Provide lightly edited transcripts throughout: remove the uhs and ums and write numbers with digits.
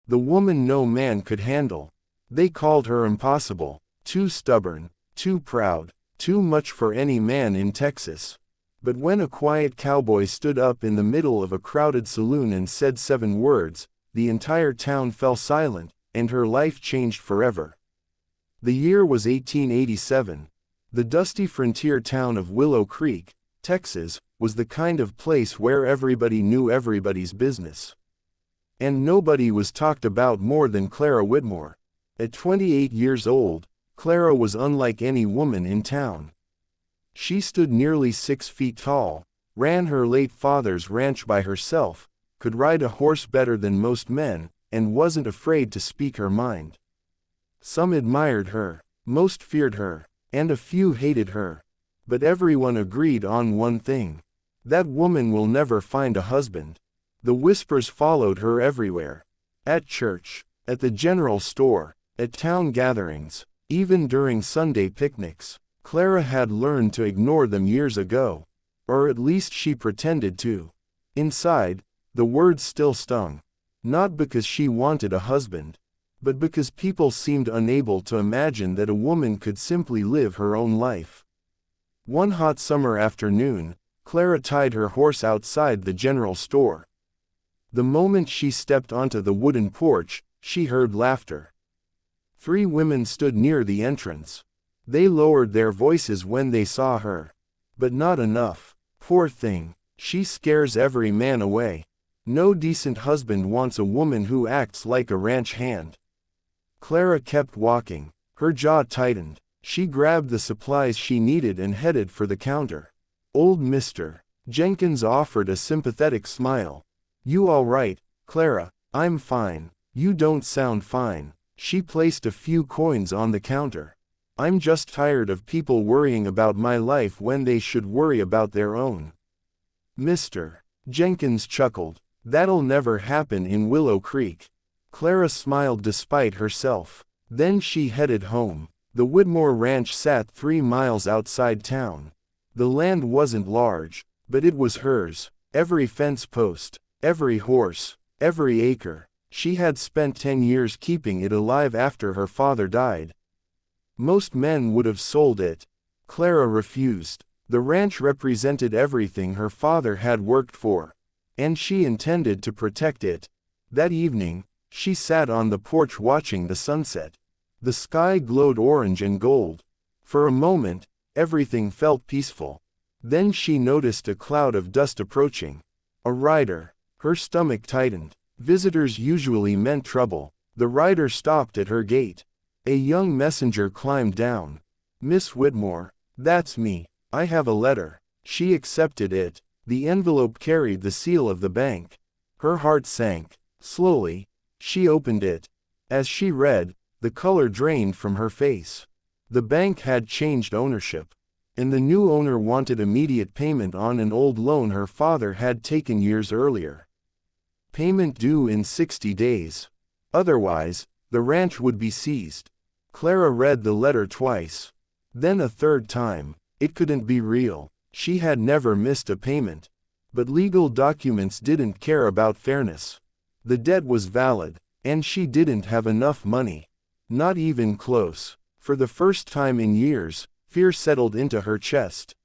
The woman no man could handle. They called her impossible, too stubborn, too proud, too much for any man in Texas. But when a quiet cowboy stood up in the middle of a crowded saloon and said 7 words, the entire town fell silent, and her life changed forever. The year was 1887. The dusty frontier town of Willow Creek, Texas, was the kind of place where everybody knew everybody's business. And nobody was talked about more than Clara Whitmore. At 28 years old, Clara was unlike any woman in town. She stood nearly 6 feet tall, ran her late father's ranch by herself, could ride a horse better than most men, and wasn't afraid to speak her mind. Some admired her, most feared her, and a few hated her. But everyone agreed on one thing. That woman will never find a husband. The whispers followed her everywhere. At church, at the general store, at town gatherings, even during Sunday picnics. Clara had learned to ignore them years ago. Or at least she pretended to. Inside, the words still stung. Not because she wanted a husband, but because people seemed unable to imagine that a woman could simply live her own life. One hot summer afternoon, Clara tied her horse outside the general store. The moment she stepped onto the wooden porch, she heard laughter. 3 women stood near the entrance. They lowered their voices when they saw her. But not enough. Poor thing, she scares every man away. No decent husband wants a woman who acts like a ranch hand. Clara kept walking. Her jaw tightened. She grabbed the supplies she needed and headed for the counter. Old Mr. Jenkins offered a sympathetic smile. "You all right, Clara?" "I'm fine." "You don't sound fine." She placed a few coins on the counter. "I'm just tired of people worrying about my life when they should worry about their own." Mr. Jenkins chuckled. "That'll never happen in Willow Creek." Clara smiled despite herself. Then she headed home. The Whitmore Ranch sat 3 miles outside town. The land wasn't large, but it was hers. Every fence post, every horse, every acre. She had spent 10 years keeping it alive after her father died. Most men would have sold it. Clara refused. The ranch represented everything her father had worked for, and she intended to protect it. That evening, she sat on the porch watching the sunset. The sky glowed orange and gold. For a moment, everything felt peaceful. Then she noticed a cloud of dust approaching. A rider. Her stomach tightened. Visitors usually meant trouble. The rider stopped at her gate. A young messenger climbed down. "Miss Whitmore." "That's me. I have a letter." She accepted it. The envelope carried the seal of the bank. Her heart sank. Slowly, she opened it. As she read, the color drained from her face. The bank had changed ownership, and the new owner wanted immediate payment on an old loan her father had taken years earlier. Payment due in 60 days. Otherwise, the ranch would be seized. Clara read the letter twice. Then a third time. It couldn't be real. She had never missed a payment. But legal documents didn't care about fairness. The debt was valid, and she didn't have enough money. Not even close. For the first time in years, fear settled into her chest.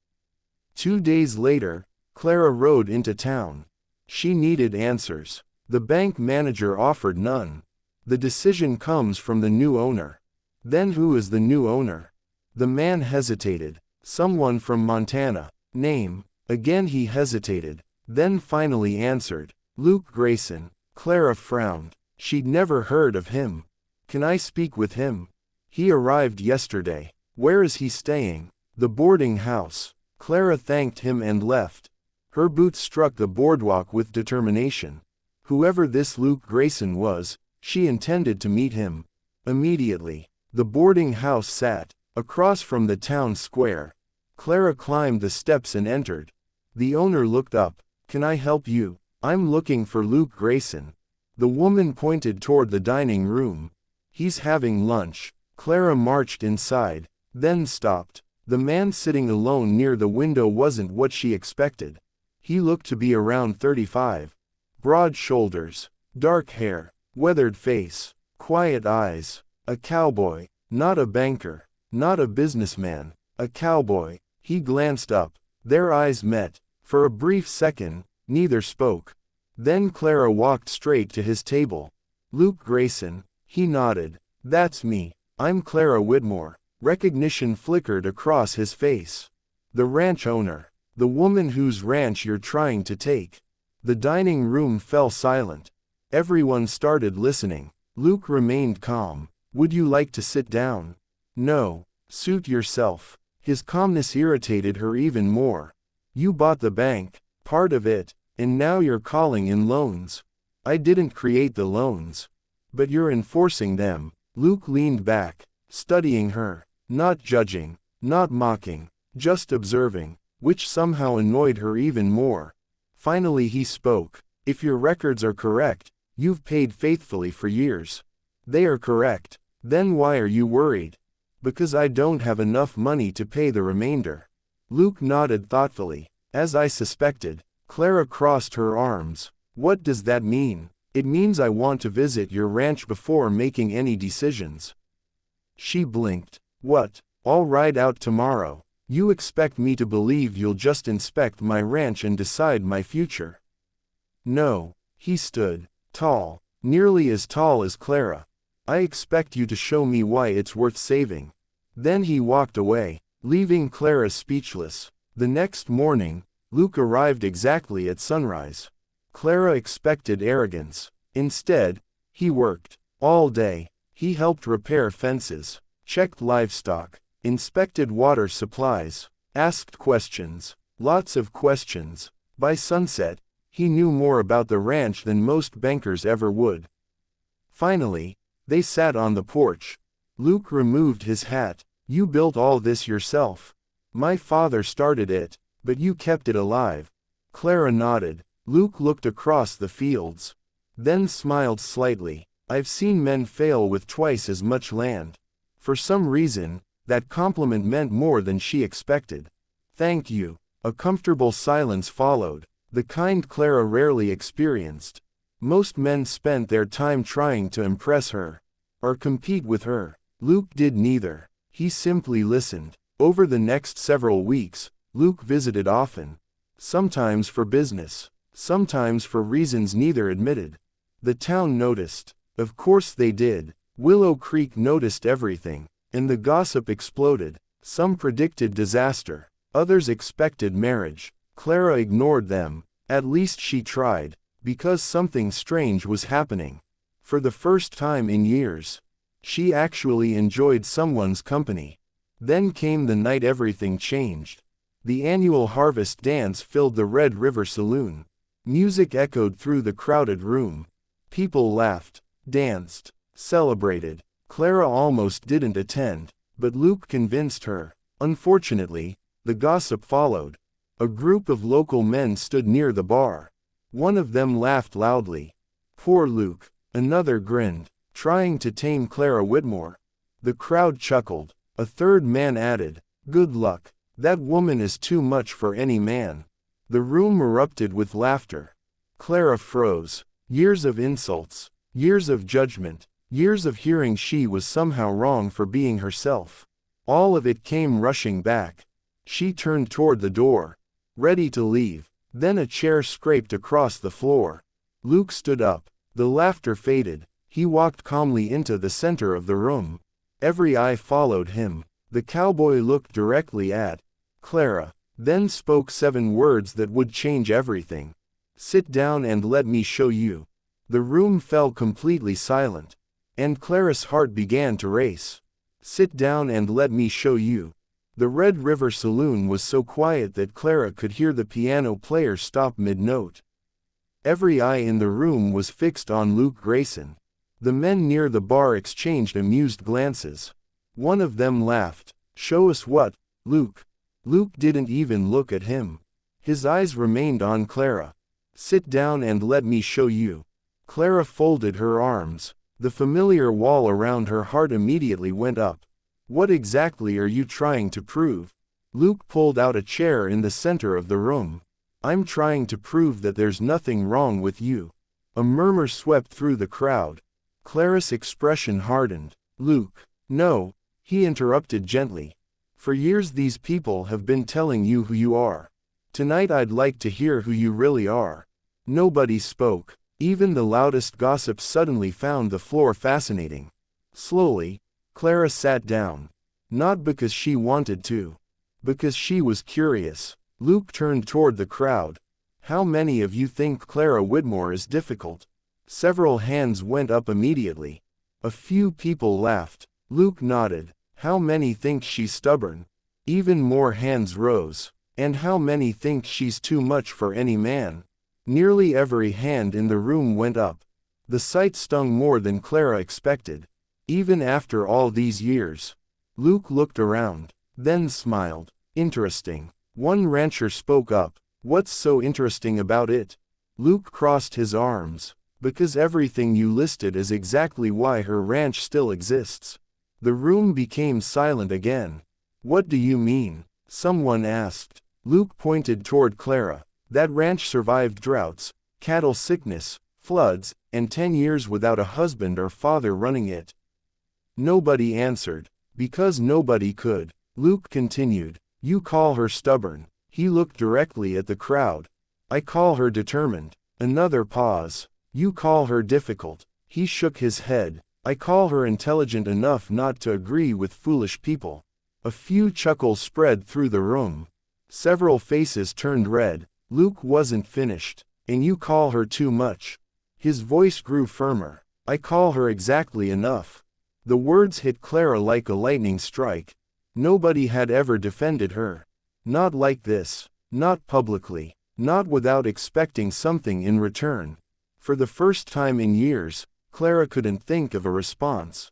2 days later, Clara rode into town. She needed answers. The bank manager offered none. The decision comes from the new owner. Then who is the new owner? The man hesitated. Someone from Montana. Name. Again he hesitated. Then finally answered. Luke Grayson. Clara frowned. She'd never heard of him. "Can I speak with him?" "He arrived yesterday." "Where is he staying?" "The boarding house." Clara thanked him and left. Her boots struck the boardwalk with determination. Whoever this Luke Grayson was, she intended to meet him. Immediately. The boarding house sat across from the town square. Clara climbed the steps and entered. The owner looked up. "Can I help you?" "I'm looking for Luke Grayson." The woman pointed toward the dining room. "He's having lunch." Clara marched inside, then stopped. The man sitting alone near the window wasn't what she expected. He looked to be around 35. Broad shoulders, dark hair, Weathered face, quiet eyes. A cowboy, not a banker, not a businessman, a cowboy. He glanced up. Their eyes met. For a brief second, neither spoke. Then Clara walked straight to his table. Luke Grayson. He nodded. That's me. I'm Clara Whitmore. Recognition flickered across his face. The ranch owner. The woman whose ranch you're trying to take. The dining room fell silent. Everyone started listening. Luke remained calm. Would you like to sit down? No. Suit yourself. His calmness irritated her even more. You bought the bank, part of it, and now you're calling in loans. I didn't create the loans. But you're enforcing them. Luke leaned back, studying her, not judging, not mocking, just observing, which somehow annoyed her even more. Finally he spoke. If your records are correct, you've paid faithfully for years. They are correct. Then why are you worried? Because I don't have enough money to pay the remainder. Luke nodded thoughtfully. As I suspected. Clara crossed her arms. What does that mean? It means I want to visit your ranch before making any decisions. She blinked. What? I'll ride out tomorrow. You expect me to believe you'll just inspect my ranch and decide my future? No. He stood. Tall. Nearly as tall as Clara. I expect you to show me why it's worth saving. Then he walked away, leaving Clara speechless. The next morning, Luke arrived exactly at sunrise. Clara expected arrogance. Instead, he worked. All day, he helped repair fences, checked livestock, inspected water supplies, asked questions, lots of questions. By sunset, he knew more about the ranch than most bankers ever would. Finally, they sat on the porch. Luke removed his hat. You built all this yourself. My father started it, but you kept it alive. Clara nodded. Luke looked across the fields. Then smiled slightly. I've seen men fail with twice as much land. For some reason, that compliment meant more than she expected. Thank you. A comfortable silence followed, the kind Clara rarely experienced. Most men spent their time trying to impress her, or compete with her. Luke did neither. He simply listened. Over the next several weeks, Luke visited often. Sometimes for business, sometimes for reasons neither admitted. The town noticed. Of course they did. Willow Creek noticed everything, and the gossip exploded. Some predicted disaster. Others expected marriage. Clara ignored them. At least she tried, because something strange was happening. For the first time in years, she actually enjoyed someone's company. Then came the night everything changed. The annual harvest dance filled the Red River Saloon. Music echoed through the crowded room. People laughed, danced, celebrated. Clara almost didn't attend, but Luke convinced her. Unfortunately, the gossip followed. A group of local men stood near the bar. One of them laughed loudly. Poor Luke. Another grinned, trying to tame Clara Whitmore. The crowd chuckled. A third man added, good luck. That woman is too much for any man. The room erupted with laughter. Clara froze. Years of insults, years of judgment, years of hearing she was somehow wrong for being herself. All of it came rushing back. She turned toward the door, ready to leave. Then a chair scraped across the floor. Luke stood up. The laughter faded. He walked calmly into the center of the room. Every eye followed him. The cowboy looked directly at Clara, then spoke 7 words that would change everything. Sit down and let me show you. The room fell completely silent, and Clara's heart began to race. Sit down and let me show you. The Red River Saloon was so quiet that Clara could hear the piano player stop mid-note. Every eye in the room was fixed on Luke Grayson. The men near the bar exchanged amused glances. One of them laughed. Show us what, Luke? Luke didn't even look at him. His eyes remained on Clara. Sit down and let me show you. Clara folded her arms. The familiar wall around her heart immediately went up. What exactly are you trying to prove? Luke pulled out a chair in the center of the room. I'm trying to prove that there's nothing wrong with you. A murmur swept through the crowd. Clara's expression hardened. "Luke." "No," he interrupted gently. "For years these people have been telling you who you are. Tonight I'd like to hear who you really are." Nobody spoke. Even the loudest gossips suddenly found the floor fascinating. Slowly, Clara sat down. Not because she wanted to. Because she was curious. Luke turned toward the crowd. "How many of you think Clara Whitmore is difficult?" Several hands went up immediately. A few people laughed. Luke nodded. "How many think she's stubborn?" Even more hands rose. "And how many think she's too much for any man?" Nearly every hand in the room went up. The sight stung more than Clara expected. Even after all these years. Luke looked around, then smiled. "Interesting." One rancher spoke up. "What's so interesting about it?" Luke crossed his arms. "Because everything you listed is exactly why her ranch still exists." The room became silent again. "What do you mean?" someone asked. Luke pointed toward Clara. "That ranch survived droughts, cattle sickness, floods, and 10 years without a husband or father running it." Nobody answered. Because nobody could. Luke continued. "You call her stubborn." He looked directly at the crowd. "I call her determined." Another pause. "You call her difficult." He shook his head. "I call her intelligent enough not to agree with foolish people." A few chuckles spread through the room. Several faces turned red. Luke wasn't finished. "And you call her too much." His voice grew firmer. "I call her exactly enough." The words hit Clara like a lightning strike. Nobody had ever defended her. Not like this. Not publicly. Not without expecting something in return. For the first time in years, Clara couldn't think of a response.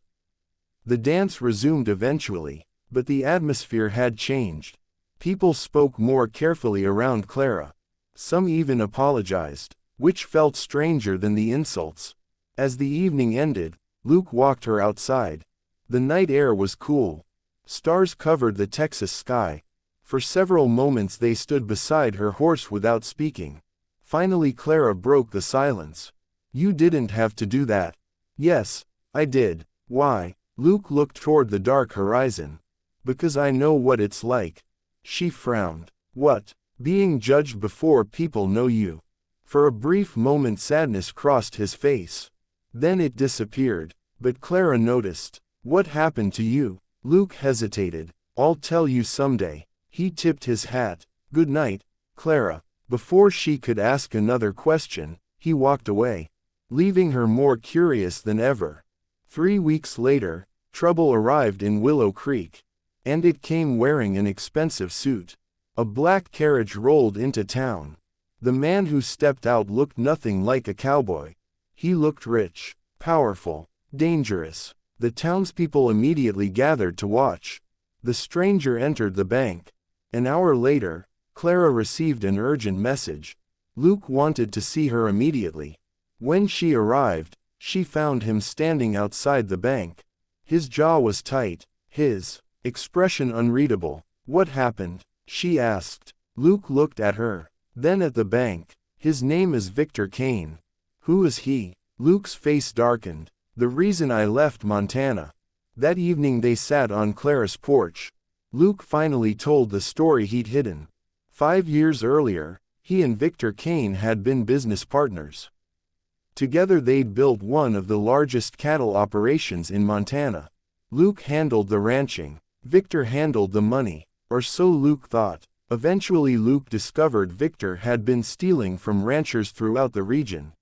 The dance resumed eventually, but the atmosphere had changed. People spoke more carefully around Clara. Some even apologized, which felt stranger than the insults. As the evening ended, Luke walked her outside. The night air was cool. Stars covered the Texas sky. For several moments they stood beside her horse without speaking. Finally Clara broke the silence. "You didn't have to do that." "Yes, I did." "Why?" Luke looked toward the dark horizon. "Because I know what it's like." She frowned. "What?" "Being judged before people know you." For a brief moment sadness crossed his face. Then it disappeared. But Clara noticed. "What happened to you?" Luke hesitated. "I'll tell you someday." He tipped his hat. "Good night, Clara." Before she could ask another question, he walked away, leaving her more curious than ever. 3 weeks later, trouble arrived in Willow Creek. And it came wearing an expensive suit. A black carriage rolled into town. The man who stepped out looked nothing like a cowboy. He looked rich, powerful, dangerous. The townspeople immediately gathered to watch. The stranger entered the bank. An hour later, Clara received an urgent message. Luke wanted to see her immediately. When she arrived, she found him standing outside the bank. His jaw was tight, his expression unreadable. "What happened?" she asked. Luke looked at her, then at the bank. "His name is Victor Kane." "Who is he?" Luke's face darkened. "The reason I left Montana." That evening they sat on Clara's porch. Luke finally told the story he'd hidden. 5 years earlier, he and Victor Kane had been business partners. Together they'd built one of the largest cattle operations in Montana. Luke handled the ranching. Victor handled the money. Or so Luke thought. Eventually Luke discovered Victor had been stealing from ranchers throughout the region.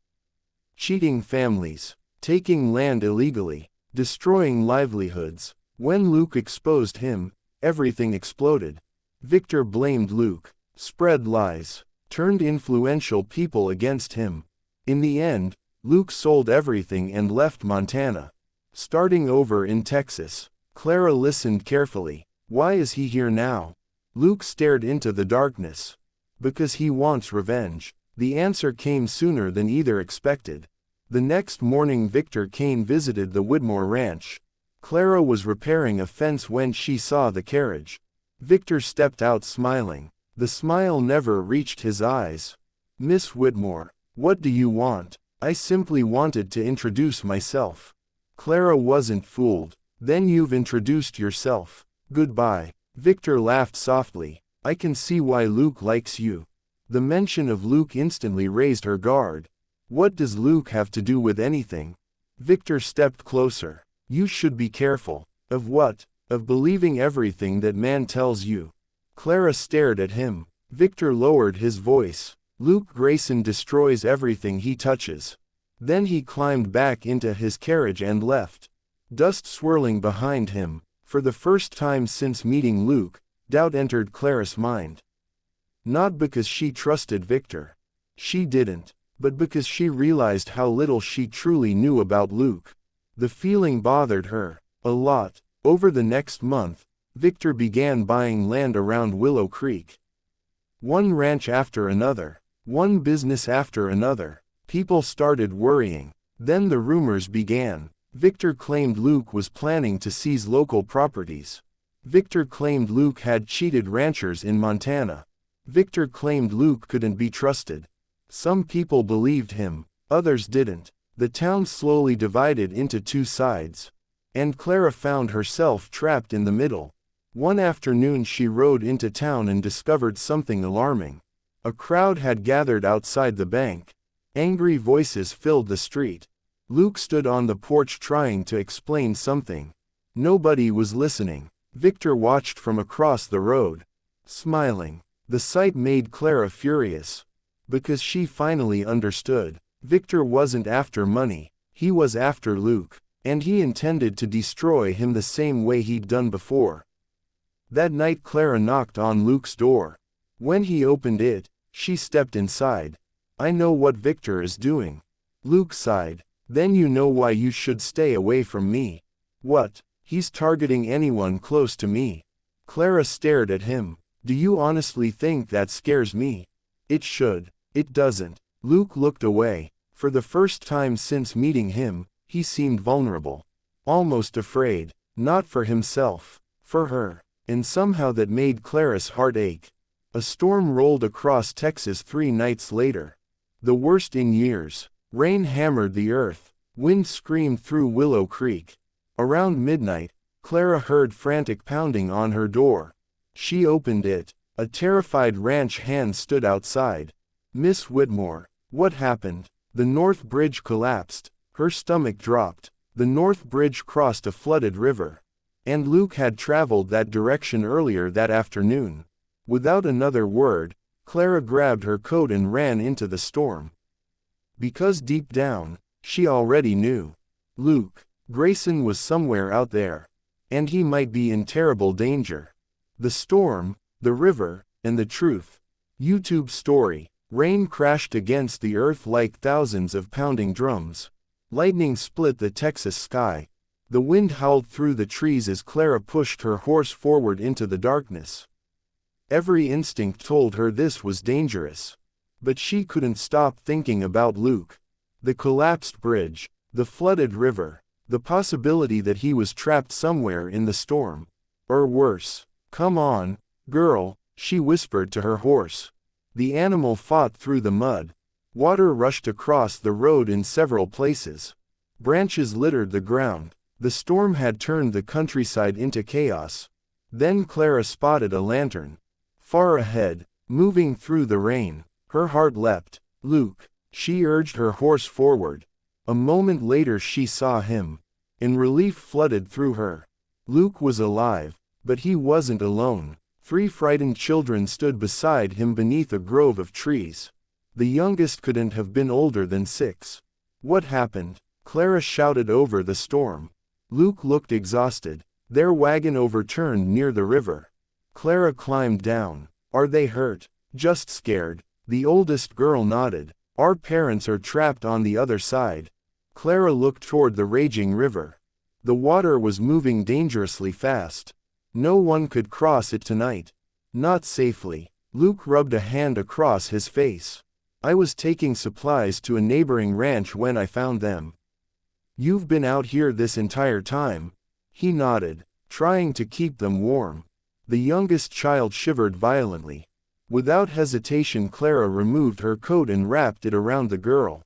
Cheating families. Taking land illegally. Destroying livelihoods. When Luke exposed him, everything exploded. Victor blamed Luke, spread lies, turned influential people against him. In the end, Luke sold everything and left Montana. Starting over in Texas. Clara listened carefully. "Why is he here now?" Luke stared into the darkness. "Because he wants revenge." The answer came sooner than either expected. The next morning Victor Kane visited the Whitmore ranch. Clara was repairing a fence when she saw the carriage. Victor stepped out smiling. The smile never reached his eyes. "Miss Whitmore, what do you want?" I simply wanted to introduce myself. Clara wasn't fooled. Then you've introduced yourself. Goodbye. Victor laughed softly. I can see why Luke likes you. The mention of Luke instantly raised her guard. What does Luke have to do with anything? Victor stepped closer. You should be careful. Of what? Of believing everything that man tells you. Clara stared at him. Victor lowered his voice. Luke Grayson destroys everything he touches. Then he climbed back into his carriage and left. Dust swirling behind him. For the first time since meeting Luke, doubt entered Clara's mind. Not because she trusted Victor. She didn't. But because she realized how little she truly knew about Luke. The feeling bothered her. A lot. Over the next month, Victor began buying land around Willow Creek. One ranch after another. One business after another. People started worrying. Then the rumors began. Victor claimed Luke was planning to seize local properties. Victor claimed Luke had cheated ranchers in Montana. Victor claimed Luke couldn't be trusted. Some people believed him, others didn't. The town slowly divided into two sides. And Clara found herself trapped in the middle. One afternoon she rode into town and discovered something alarming. A crowd had gathered outside the bank. Angry voices filled the street. Luke stood on the porch trying to explain something. Nobody was listening. Victor watched from across the road, smiling. The sight made Clara furious. Because she finally understood. Victor wasn't after money, he was after Luke. And he intended to destroy him the same way he'd done before. That night Clara knocked on Luke's door. When he opened it, she stepped inside. I know what Victor is doing. Luke sighed. Then you know why you should stay away from me. What? He's targeting anyone close to me. Clara stared at him. Do you honestly think that scares me? It should. It doesn't. Luke looked away. For the first time since meeting him, he seemed vulnerable. Almost afraid. Not for himself. For her. And somehow that made Clara's heart ache. A storm rolled across Texas 3 nights later. The worst in years. Rain hammered the earth. Wind screamed through Willow Creek. Around midnight, Clara heard frantic pounding on her door. She opened it. A terrified ranch hand stood outside. Miss Whitmore. What happened? The north bridge collapsed. Her stomach dropped. The north bridge crossed a flooded river. And Luke had traveled that direction earlier that afternoon. Without another word, Clara grabbed her coat and ran into the storm. Because deep down, she already knew. Luke Grayson was somewhere out there. And he might be in terrible danger. The storm, the river, and the truth. YouTube story. Rain crashed against the earth like thousands of pounding drums. Lightning split the Texas sky. The wind howled through the trees as Clara pushed her horse forward into the darkness. Every instinct told her this was dangerous. But she couldn't stop thinking about Luke. The collapsed bridge, the flooded river, the possibility that he was trapped somewhere in the storm. Or worse. Come on, girl, she whispered to her horse. The animal fought through the mud. Water rushed across the road in several places. Branches littered the ground. The storm had turned the countryside into chaos. Then Clara spotted a lantern. Far ahead, moving through the rain. Her heart leapt. Luke. She urged her horse forward. A moment later she saw him. And relief flooded through her. Luke was alive. But he wasn't alone. 3 frightened children stood beside him beneath a grove of trees. The youngest couldn't have been older than 6. What happened? Clara shouted over the storm. Luke looked exhausted. Their wagon overturned near the river. Clara climbed down. Are they hurt? Just scared. The oldest girl nodded. Our parents are trapped on the other side. Clara looked toward the raging river. The water was moving dangerously fast. No one could cross it tonight. Not safely. Luke rubbed a hand across his face. I was taking supplies to a neighboring ranch when I found them. You've been out here this entire time? He nodded, trying to keep them warm. The youngest child shivered violently. Without hesitation Clara removed her coat and wrapped it around the girl.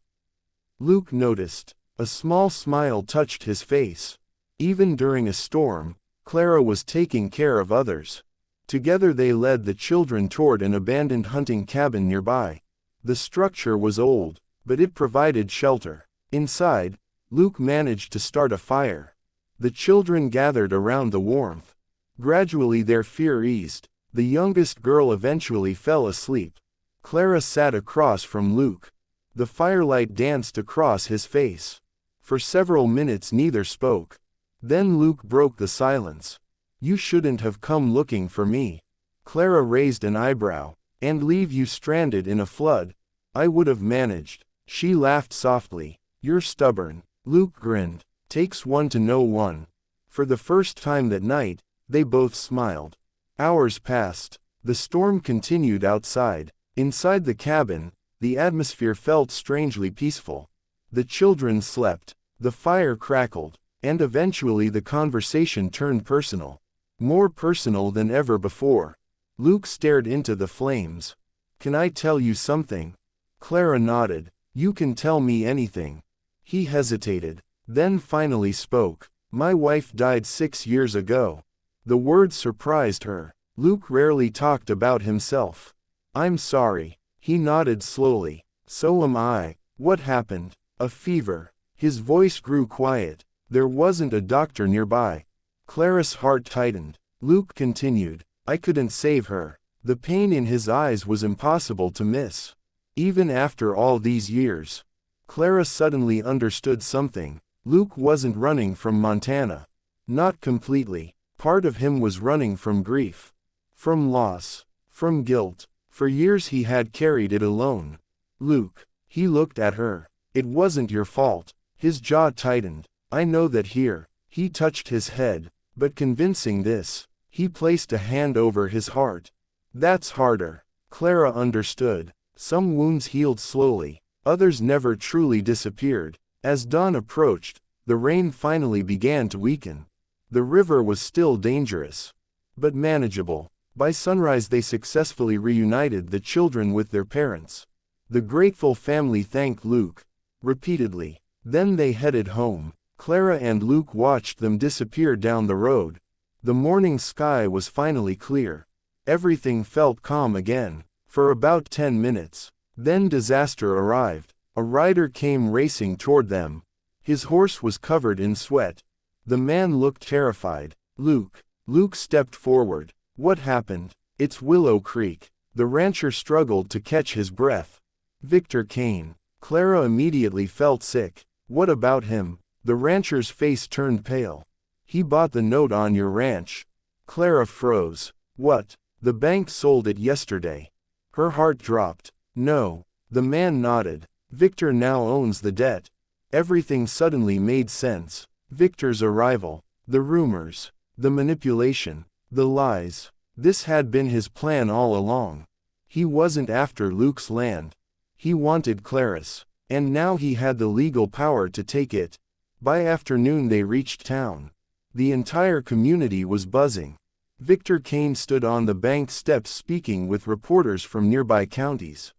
Luke noticed. A small smile touched his face. Even during a storm, Clara was taking care of others. Together they led the children toward an abandoned hunting cabin nearby. The structure was old, but it provided shelter. Inside, Luke managed to start a fire. The children gathered around the warmth. Gradually their fear eased. The youngest girl eventually fell asleep. Clara sat across from Luke. The firelight danced across his face. For several minutes neither spoke. Then Luke broke the silence. "You shouldn't have come looking for me." Clara raised an eyebrow. "And leave you stranded in a flood? I would have managed." She laughed softly. "You're stubborn." Luke grinned. "Takes one to know one." For the first time that night, they both smiled. Hours passed. The storm continued outside. Inside the cabin, the atmosphere felt strangely peaceful. The children slept. The fire crackled. And eventually the conversation turned personal. More personal than ever before. Luke stared into the flames. "Can I tell you something?" Clara nodded. "You can tell me anything." He hesitated, then finally spoke. "My wife died 6 years ago." The word surprised her. Luke rarely talked about himself. "I'm sorry." He nodded slowly. "So am I." "What happened?" "A fever." His voice grew quiet. There wasn't a doctor nearby. Clara's heart tightened. Luke continued. "I couldn't save her." The pain in his eyes was impossible to miss. Even after all these years. Clara suddenly understood something. Luke wasn't running from Montana. Not completely. Part of him was running from grief. From loss. From guilt. For years he had carried it alone. "Luke." He looked at her. "It wasn't your fault." His jaw tightened. "I know that here." He touched his head. "But convincing this." He placed a hand over his heart. "That's harder." Clara understood. Some wounds healed slowly. Others never truly disappeared. As dawn approached, the rain finally began to weaken. The river was still dangerous, but manageable. By sunrise they successfully reunited the children with their parents. The grateful family thanked Luke repeatedly. Then they headed home. Clara and Luke watched them disappear down the road. The morning sky was finally clear. Everything felt calm again. For about 10 minutes. Then disaster arrived. A rider came racing toward them. His horse was covered in sweat. The man looked terrified. "Luke." Luke stepped forward. "What happened?" "It's Willow Creek." The rancher struggled to catch his breath. "Victor Kane." Clara immediately felt sick. "What about him?" The rancher's face turned pale. "He bought the note on your ranch." Clara froze. "What?" "The bank sold it yesterday." Her heart dropped. "No." The man nodded. "Victor now owns the debt." Everything suddenly made sense. Victor's arrival. The rumors. The manipulation. The lies. This had been his plan all along. He wasn't after Luke's land. He wanted Clara's. And now he had the legal power to take it. By afternoon they reached town. The entire community was buzzing. Victor Kane stood on the bank steps speaking with reporters from nearby counties.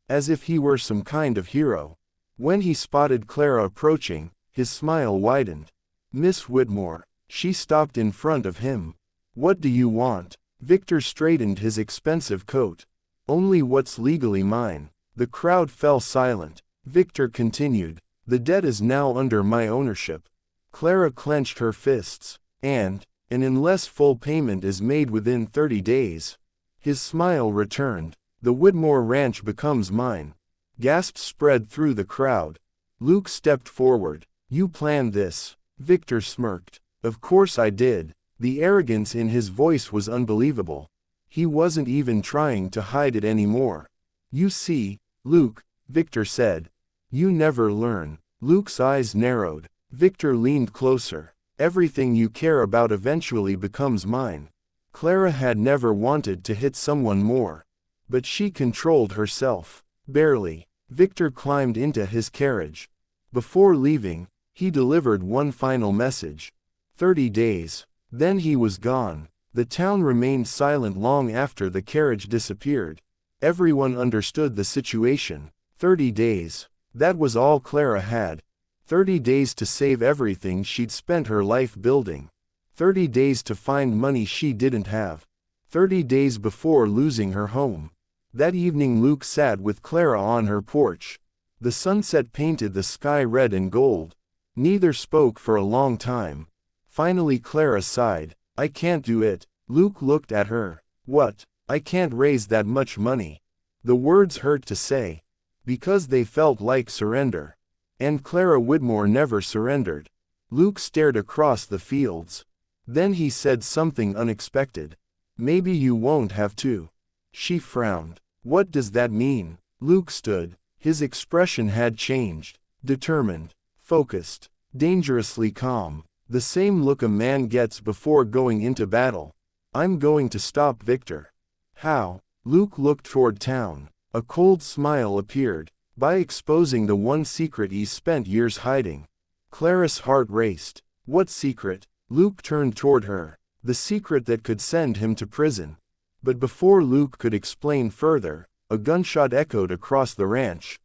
As if he were some kind of hero. When he spotted Clara approaching, his smile widened. "Miss Whitmore." She stopped in front of him. "What do you want?" Victor straightened his expensive coat. "Only what's legally mine." The crowd fell silent. Victor continued. "The debt is now under my ownership." Clara clenched her fists. And unless full payment is made within 30 days. His smile returned. "The Whitmore Ranch becomes mine." Gasps spread through the crowd. Luke stepped forward. "You planned this." Victor smirked. "Of course I did." The arrogance in his voice was unbelievable. He wasn't even trying to hide it anymore. "You see, Luke," Victor said. "You never learn." Luke's eyes narrowed. Victor leaned closer. "Everything you care about eventually becomes mine." Clara had never wanted to hit someone more. But she controlled herself. Barely. Victor climbed into his carriage. Before leaving, he delivered one final message. 30 days. Then he was gone. The town remained silent long after the carriage disappeared. Everyone understood the situation. 30 days. That was all Clara had. 30 days to save everything she'd spent her life building. 30 days to find money she didn't have. 30 days before losing her home. That evening Luke sat with Clara on her porch. The sunset painted the sky red and gold. Neither spoke for a long time. Finally Clara sighed. I can't do it. Luke looked at her. What? I can't raise that much money. The words hurt to say. Because they felt like surrender. And Clara Whitmore never surrendered. Luke stared across the fields. Then he said something unexpected. Maybe you won't have to. She frowned. What does that mean? Luke stood. His expression had changed. Determined. Focused. Dangerously calm. The same look a man gets before going into battle. I'm going to stop Victor. How? Luke looked toward town. A cold smile appeared. By exposing the one secret he spent years hiding. Clara's heart raced. What secret? Luke turned toward her. The secret that could send him to prison. But before Luke could explain further, a gunshot echoed across the ranch.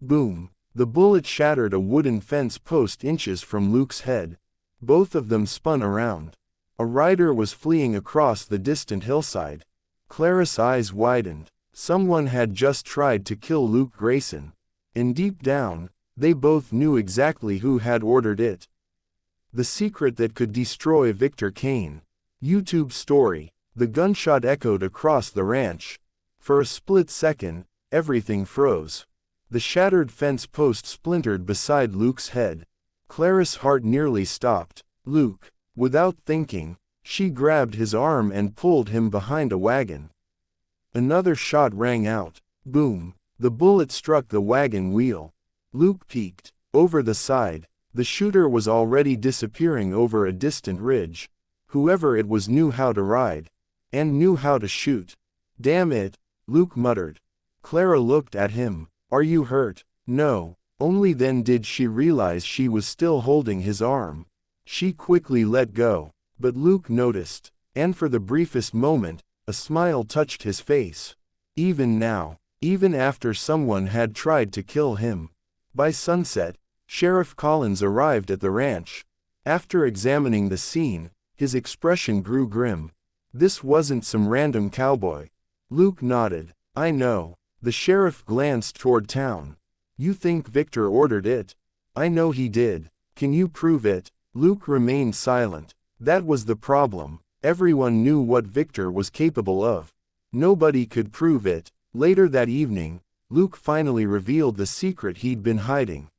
Boom! The bullet shattered a wooden fence post inches from Luke's head. Both of them spun around. A rider was fleeing across the distant hillside. Clara's eyes widened. Someone had just tried to kill Luke Grayson. And deep down, they both knew exactly who had ordered it. The secret that could destroy Victor Kane. YouTube story. The gunshot echoed across the ranch. For a split second, everything froze. The shattered fence post splintered beside Luke's head. Clara's heart nearly stopped. Luke. Without thinking, she grabbed his arm and pulled him behind a wagon. Another shot rang out. Boom. The bullet struck the wagon wheel. Luke peeked. Over the side, the shooter was already disappearing over a distant ridge. Whoever it was knew how to ride. And knew how to shoot. Damn it, Luke muttered. Clara looked at him. Are you hurt? No. Only then did she realize she was still holding his arm. She quickly let go. But Luke noticed. And for the briefest moment, a smile touched his face. Even now, even after someone had tried to kill him. By sunset, Sheriff Collins arrived at the ranch. After examining the scene, his expression grew grim. This wasn't some random cowboy. Luke nodded. I know. The sheriff glanced toward town. You think Victor ordered it? I know he did. Can you prove it? Luke remained silent. That was the problem. Everyone knew what Victor was capable of. Nobody could prove it. Later that evening, Luke finally revealed the secret he'd been hiding.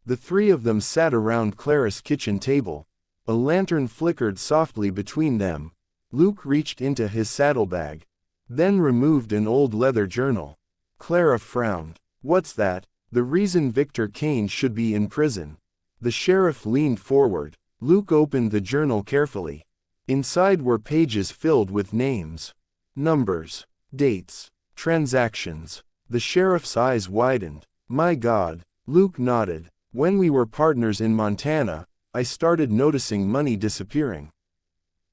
The three of them sat around Clara's kitchen table. A lantern flickered softly between them. Luke reached into his saddlebag. Then removed an old leather journal. Clara frowned. What's that? The reason Victor Kane should be in prison. The sheriff leaned forward. Luke opened the journal carefully. Inside were pages filled with names, numbers, dates, transactions. The sheriff's eyes widened. My God. Luke nodded. When we were partners in Montana, I started noticing money disappearing.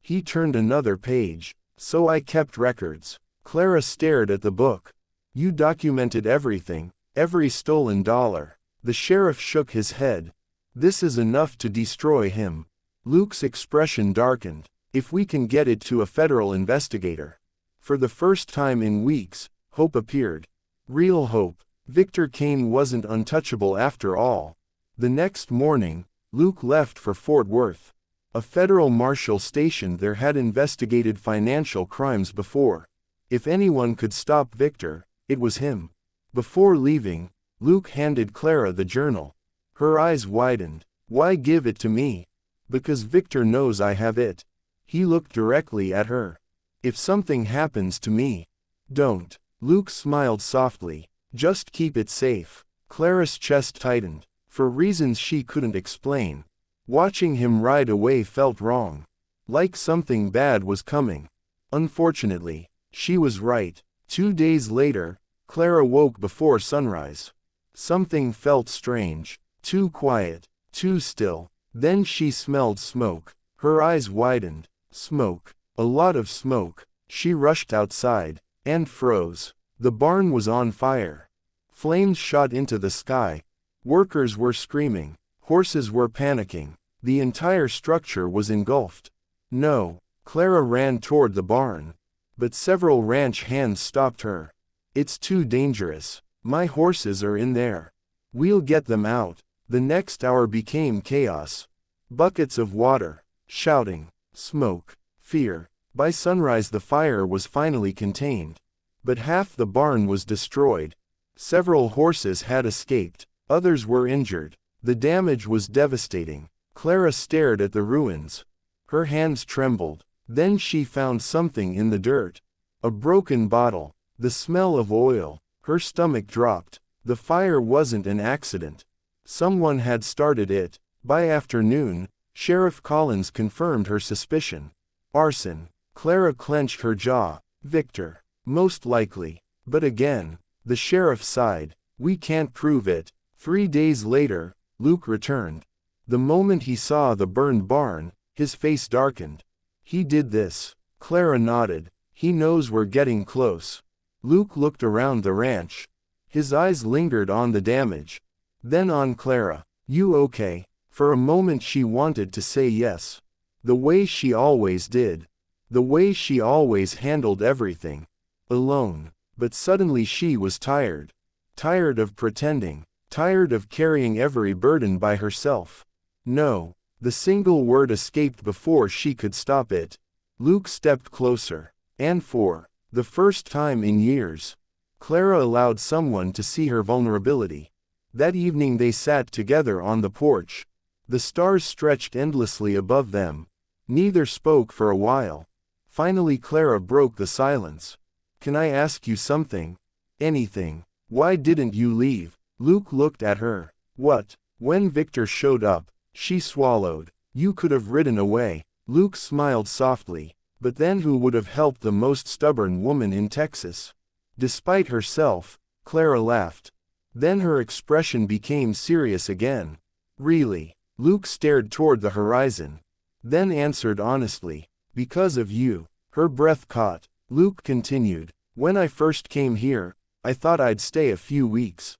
He turned another page. So I kept records. Clara stared at the book. You documented everything, every stolen dollar. The sheriff shook his head. This is enough to destroy him. Luke's expression darkened. If we can get it to a federal investigator. For the first time in weeks, hope appeared. Real hope. Victor Kane wasn't untouchable after all. The next morning, Luke left for Fort Worth. A federal marshal stationed there had investigated financial crimes before. If anyone could stop Victor, it was him. Before leaving, Luke handed Clara the journal. Her eyes widened. Why give it to me? Because Victor knows I have it. He looked directly at her. If something happens to me, don't. Luke smiled softly. Just keep it safe. Clara's chest tightened. For reasons she couldn't explain. Watching him ride away felt wrong. Like something bad was coming. Unfortunately, she was right. 2 days later, Clara woke before sunrise. Something felt strange. Too quiet. Too still. Then she smelled smoke. Her eyes widened. Smoke. A lot of smoke. She rushed outside. And froze. The barn was on fire. Flames shot into the sky. Workers were screaming. Horses were panicking. The entire structure was engulfed. No, Clara ran toward the barn. But several ranch hands stopped her. It's too dangerous. My horses are in there. We'll get them out. The next hour became chaos. Buckets of water, shouting, smoke, fear. By sunrise the fire was finally contained. But half the barn was destroyed. Several horses had escaped. Others were injured. The damage was devastating. Clara stared at the ruins. Her hands trembled. Then she found something in the dirt. A broken bottle. The smell of oil. Her stomach dropped. The fire wasn't an accident. Someone had started it. By afternoon, Sheriff Collins confirmed her suspicion. Arson. Clara clenched her jaw. Victor. Most likely. But again, the sheriff sighed. We can't prove it. 3 days later, Luke returned. The moment he saw the burned barn, his face darkened. He did this. Clara nodded. He knows we're getting close. Luke looked around the ranch. His eyes lingered on the damage. Then on Clara. You okay? For a moment she wanted to say yes. The way she always did. The way she always handled everything. Alone. But suddenly she was tired. Tired of pretending. Tired of carrying every burden by herself. No. The single word escaped before she could stop it. Luke stepped closer. And for the first time in years, Clara allowed someone to see her vulnerability. That evening they sat together on the porch. The stars stretched endlessly above them. Neither spoke for a while. Finally Clara broke the silence. Can I ask you something? Anything. Why didn't you leave? Luke looked at her. What? When Victor showed up, she swallowed. You could have ridden away. Luke smiled softly. But then who would have helped the most stubborn woman in Texas? Despite herself, Clara laughed. Then her expression became serious again. Really? Luke stared toward the horizon. Then answered honestly. Because of you. Her breath caught. Luke continued. When I first came here, I thought I'd stay a few weeks.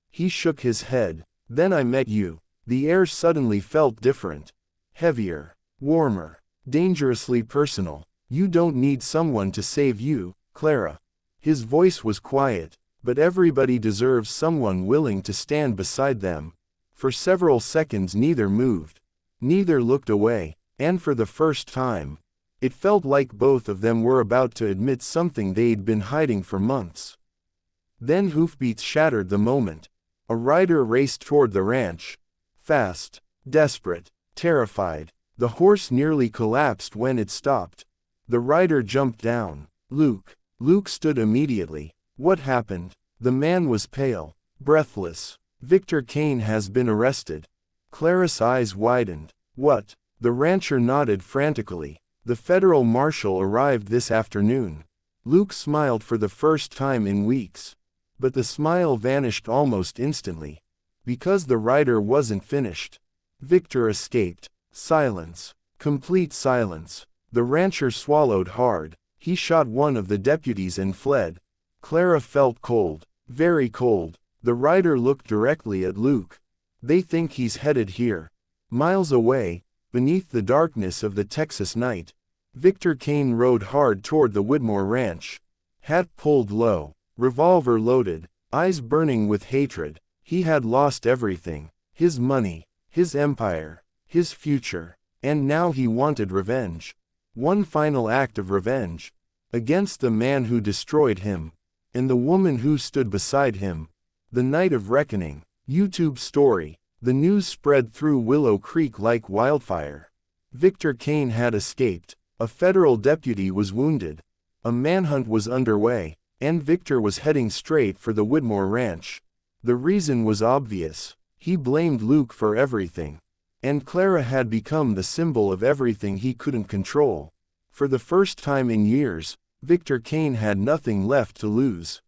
He shook his head. Then I met you. The air suddenly felt different. Heavier. Warmer. Dangerously personal. You don't need someone to save you, Clara. His voice was quiet. But everybody deserves someone willing to stand beside them. For several seconds neither moved. Neither looked away. And for the first time, it felt like both of them were about to admit something they'd been hiding for months. Then hoofbeats shattered the moment. A rider raced toward the ranch. Fast, desperate, terrified. The horse nearly collapsed when it stopped. The rider jumped down. Luke. Luke stood immediately. What happened? The man was pale, breathless. Victor Kane has been arrested. Clara's eyes widened. What? The rancher nodded frantically. The federal marshal arrived this afternoon. Luke smiled for the first time in weeks. But the smile vanished almost instantly. Because the rider wasn't finished. Victor escaped. Silence. Complete silence. The rancher swallowed hard. He shot one of the deputies and fled. Clara felt cold. Very cold. The rider looked directly at Luke. They think he's headed here. Miles away, beneath the darkness of the Texas night. Victor Kane rode hard toward the Whitmore ranch. Hat pulled low. Revolver loaded. Eyes burning with hatred. He had lost everything. His money. His empire. His future. And now he wanted revenge. One final act of revenge. Against the man who destroyed him. And the woman who stood beside him. The night of reckoning. YouTube story. The news spread through Willow Creek like wildfire. Victor Kane had escaped. A federal deputy was wounded. A manhunt was underway. And Victor was heading straight for the Whitmore ranch. The reason was obvious. He blamed Luke for everything. And Clara had become the symbol of everything he couldn't control. For the first time in years, Victor Kane had nothing left to lose.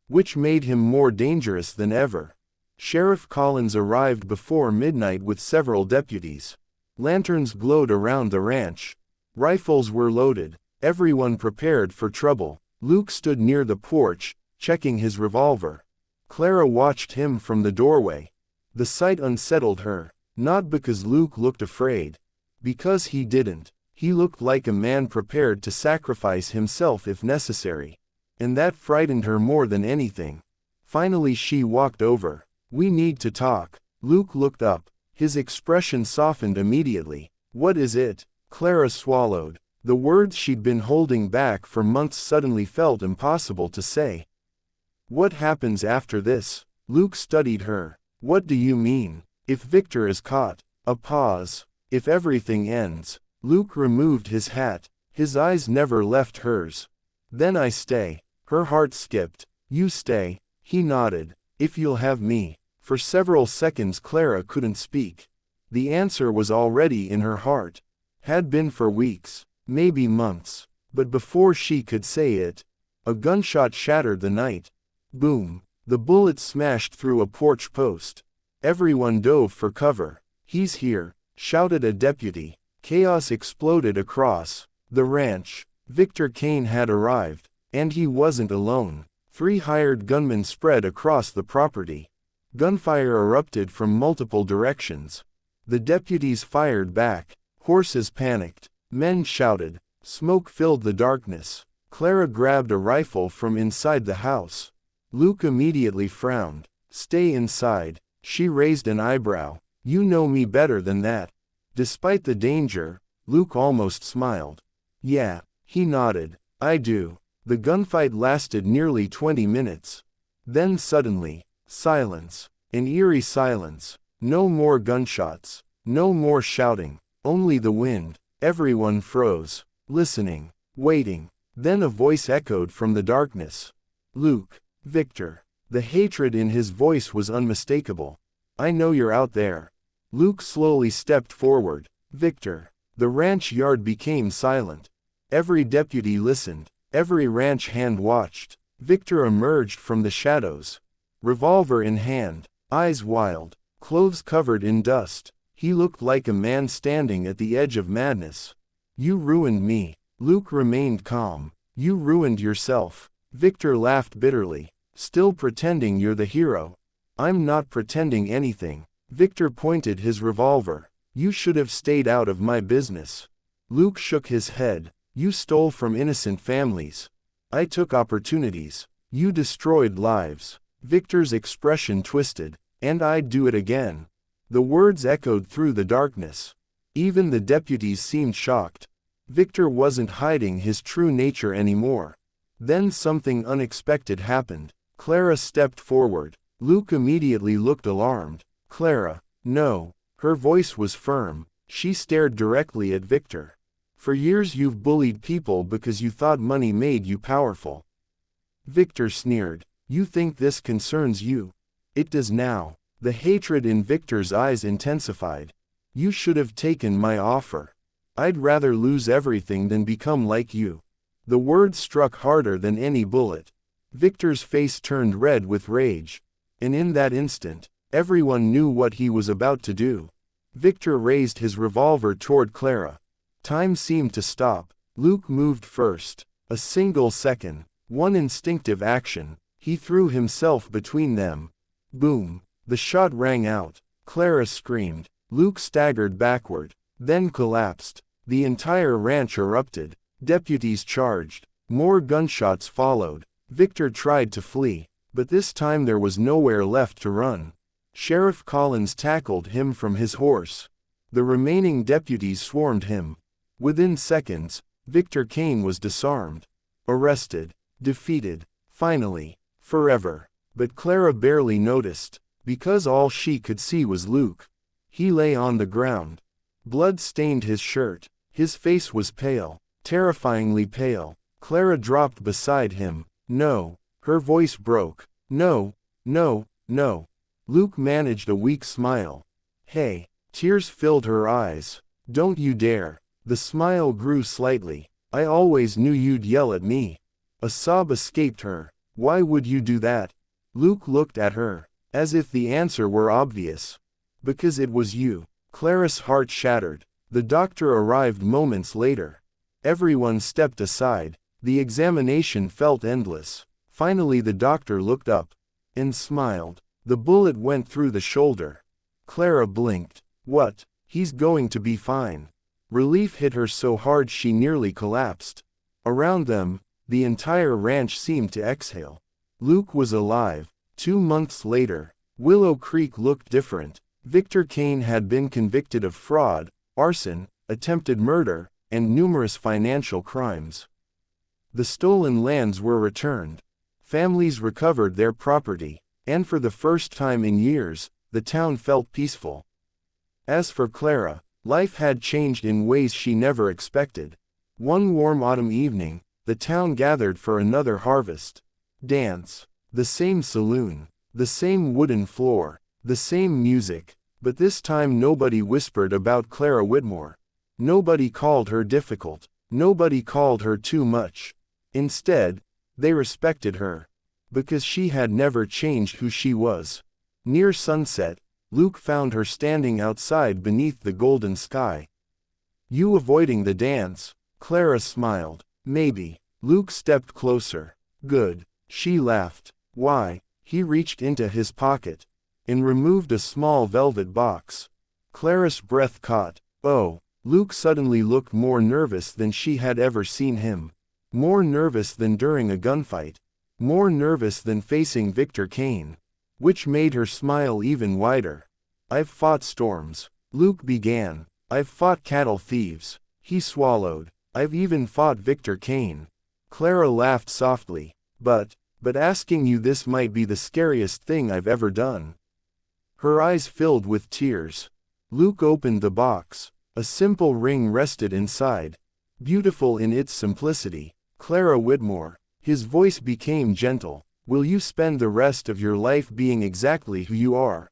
Which made him more dangerous than ever. Sheriff Collins arrived before midnight with several deputies. Lanterns glowed around the ranch. Rifles were loaded. Everyone prepared for trouble. Luke stood near the porch, checking his revolver. Clara watched him from the doorway. The sight unsettled her, not because Luke looked afraid. Because he didn't. He looked like a man prepared to sacrifice himself if necessary. And that frightened her more than anything. Finally she walked over. "We need to talk." Luke looked up. His expression softened immediately. "What is it?" Clara swallowed. The words she'd been holding back for months suddenly felt impossible to say. "What happens after this?" Luke studied her. "What do you mean? If Victor is caught?" A pause. "If everything ends." Luke removed his hat. His eyes never left hers. "Then I stay." Her heart skipped. "You stay?" He nodded. "If you'll have me." For several seconds Clara couldn't speak. The answer was already in her heart. Had been for weeks, maybe months. But before she could say it, a gunshot shattered the night. Boom. The bullet smashed through a porch post. Everyone dove for cover. "He's here," shouted a deputy. Chaos exploded across the ranch. Victor Kane had arrived. And he wasn't alone. 3 hired gunmen spread across the property. Gunfire erupted from multiple directions. The deputies fired back. Horses panicked. Men shouted. Smoke filled the darkness. Clara grabbed a rifle from inside the house. Luke immediately frowned. "Stay inside." She raised an eyebrow. "You know me better than that." Despite the danger, Luke almost smiled. "Yeah." He nodded. "I do." The gunfight lasted nearly 20 minutes. Then suddenly, silence. An eerie silence. No more gunshots. No more shouting. Only the wind. Everyone froze. Listening. Waiting. Then a voice echoed from the darkness. "Luke." "Victor." The hatred in his voice was unmistakable. "I know you're out there." Luke slowly stepped forward. "Victor." The ranch yard became silent. Every deputy listened. Every ranch hand watched. Victor emerged from the shadows. Revolver in hand. Eyes wild. Clothes covered in dust. He looked like a man standing at the edge of madness. "You ruined me." Luke remained calm. "You ruined yourself." Victor laughed bitterly. "Still pretending you're the hero." "I'm not pretending anything." Victor pointed his revolver. "You should have stayed out of my business." Luke shook his head. "You stole from innocent families." "I took opportunities." "You destroyed lives." Victor's expression twisted. "And I'd do it again." The words echoed through the darkness. Even the deputies seemed shocked. Victor wasn't hiding his true nature anymore. Then something unexpected happened. Clara stepped forward. Luke immediately looked alarmed. "Clara." "No." Her voice was firm. She stared directly at Victor. "For years you've bullied people because you thought money made you powerful." Victor sneered. "You think this concerns you?" "It does now." The hatred in Victor's eyes intensified. "You should have taken my offer." "I'd rather lose everything than become like you." The words struck harder than any bullet. Victor's face turned red with rage. And in that instant, everyone knew what he was about to do. Victor raised his revolver toward Clara. Time seemed to stop. Luke moved first. A single second. One instinctive action. He threw himself between them. Boom. The shot rang out. Clara screamed. Luke staggered backward. Then collapsed. The entire ranch erupted. Deputies charged. More gunshots followed. Victor tried to flee. But this time there was nowhere left to run. Sheriff Collins tackled him from his horse. The remaining deputies swarmed him. Within seconds, Victor Kane was disarmed. Arrested. Defeated. Finally. Forever. But Clara barely noticed. Because all she could see was Luke. He lay on the ground. Blood stained his shirt. His face was pale. Terrifyingly pale. Clara dropped beside him. "No." Her voice broke. "No. No. No." Luke managed a weak smile. "Hey." Tears filled her eyes. "Don't you dare." The smile grew slightly. "I always knew you'd yell at me." A sob escaped her. "Why would you do that?" Luke looked at her, as if the answer were obvious. "Because it was you." Clara's heart shattered. The doctor arrived moments later. Everyone stepped aside. The examination felt endless. Finally the doctor looked up. and smiled. The bullet went through the shoulder. Clara blinked. What? He's going to be fine. Relief hit her so hard she nearly collapsed. Around them, the entire ranch seemed to exhale. Luke was alive. 2 months later, Willow Creek looked different. Victor Kane had been convicted of fraud, arson, attempted murder, and numerous financial crimes. The stolen lands were returned. Families recovered their property, and for the first time in years, the town felt peaceful. As for Clara, life had changed in ways she never expected. One warm autumn evening, the town gathered for another harvest dance. The same saloon, the same wooden floor, the same music, but this time nobody whispered about Clara Whitmore. Nobody called her difficult. Nobody called her too much. Instead, they respected her, because she had never changed who she was. Near sunset, Luke found her standing outside beneath the golden sky. You avoiding the dance? Clara smiled. Maybe. Luke stepped closer. Good. She laughed. Why? He reached into his pocket and removed a small velvet box. Clara's breath caught. Oh. Luke suddenly looked more nervous than she had ever seen him. More nervous than during a gunfight. More nervous than facing Victor Kane. Which made her smile even wider. I've fought storms. Luke began. I've fought cattle thieves. He swallowed. I've even fought Victor Kane. Clara laughed softly. But asking you this might be the scariest thing I've ever done. Her eyes filled with tears. Luke opened the box. A simple ring rested inside. Beautiful in its simplicity. Clara Whitmore. His voice became gentle. Will you spend the rest of your life being exactly who you are?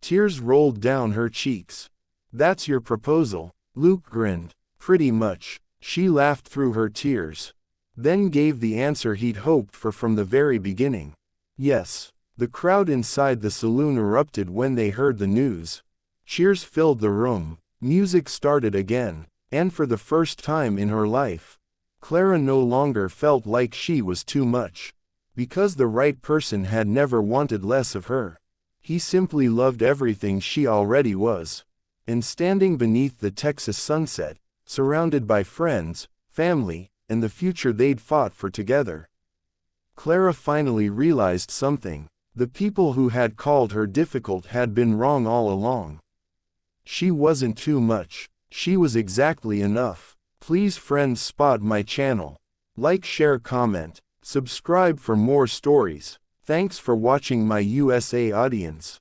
Tears rolled down her cheeks. That's your proposal? Luke grinned. Pretty much. She laughed through her tears. Then gave the answer he'd hoped for from the very beginning. Yes. The crowd inside the saloon erupted when they heard the news. Cheers filled the room. Music started again, and for the first time in her life, Clara no longer felt like she was too much. Because the right person had never wanted less of her. He simply loved everything she already was. And standing beneath the Texas sunset, surrounded by friends, family, and the future they'd fought for together, Clara finally realized something. The people who had called her difficult had been wrong all along. She wasn't too much. She was exactly enough. Please friends spot my channel. Like, share, comment. Subscribe for more stories. Thanks for watching my USA audience.